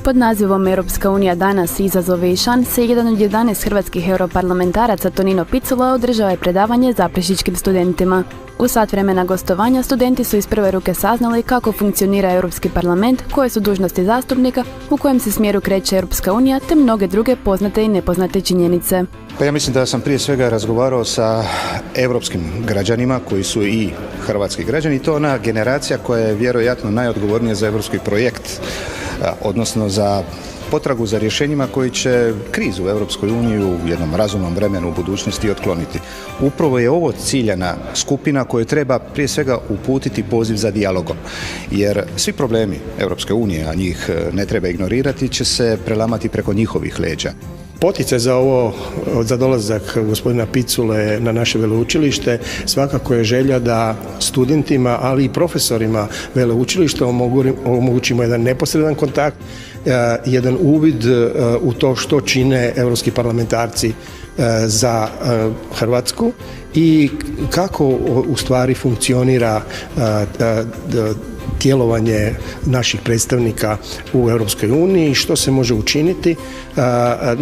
Pod nazivom Europska unija danas, izazove i šanse, jedan od 11 hrvatskih europarlamentaraca Tonino Picula održao je predavanje zaprešičkim studentima. U sat vremena gostovanja studenti su iz prve ruke saznali kako funkcionira Europski parlament, koje su dužnosti zastupnika, u kojem se smjeru kreće Europska unija, te mnoge druge poznate i nepoznate činjenice. Pa ja mislim da sam prije svega razgovarao sa europskim građanima koji su i hrvatski građani, i to ona generacija koja je vjerojatno najodgovornija za europski projekt, odnosno za potragu za rješenjima koji će krizu u Europskoj uniji u jednom razumnom vremenu u budućnosti otkloniti. Upravo je ovo ciljana skupina koju treba prije svega uputiti poziv za dijalogom, jer svi problemi Europske unije, a njih ne treba ignorirati, će se prelamati preko njihovih leđa. Poticaj za dolazak gospodina Picule na naše veleučilište svakako je želja da studentima, ali i profesorima veleučilišta omogućimo jedan neposredan kontakt, jedan uvid u to što čine europski parlamentarci za Hrvatsku i kako u stvari funkcionira djelovanje naših predstavnika u Europskoj uniji, što se može učiniti,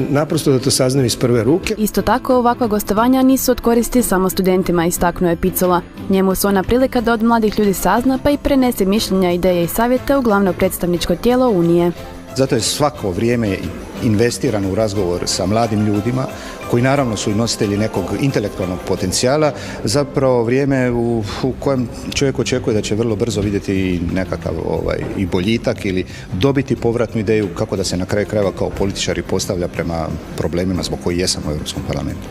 naprosto da to saznaju iz prve ruke. Isto tako, ovakva gostovanja nisu od koristi samo studentima, istaknuo je Picula. Njemu su ona prilika da od mladih ljudi sazna pa i prenese mišljenja, ideje i savjete u glavno predstavničko tijelo Unije. Zato je svako vrijeme investirano u razgovor sa mladim ljudima, koji naravno su i nositelji nekog intelektualnog potencijala, zapravo vrijeme u kojem čovjek očekuje da će vrlo brzo vidjeti i nekakav i boljitak ili dobiti povratnu ideju kako da se na kraju krajeva kao političari postavlja prema problemima zbog kojih jesam u Europskom parlamentu.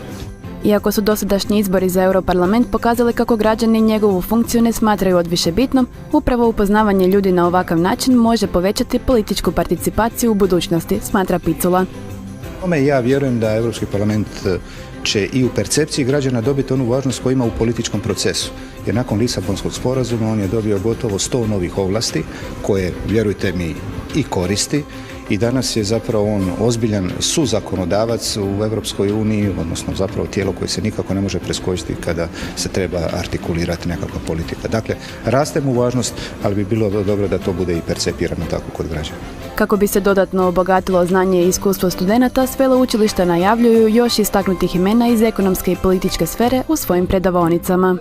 Iako su dosadašnji izbori za Europarlament pokazali kako građani njegovu funkciju ne smatraju odviše bitnom, upravo upoznavanje ljudi na ovakav način može povećati političku participaciju u budućnosti, smatra Picula. Ja vjerujem da Europski parlament će i u percepciji građana dobiti onu važnost koju ima u političkom procesu. Jer nakon Lisabonskog sporazuma on je dobio gotovo 100 novih ovlasti koje, vjerujte mi, i koristi. I danas je zapravo on ozbiljan suzakonodavac u Europskoj uniji, odnosno zapravo tijelo koje se nikako ne može preskočiti kada se treba artikulirati nekakva politika. Dakle, raste mu važnost, ali bi bilo dobro da to bude i percepirano tako kod građana. Kako bi se dodatno obogatilo znanje i iskustvo studenata, s veleučilišta najavljuju još istaknutih imena iz ekonomske i političke sfere u svojim predavaonicama.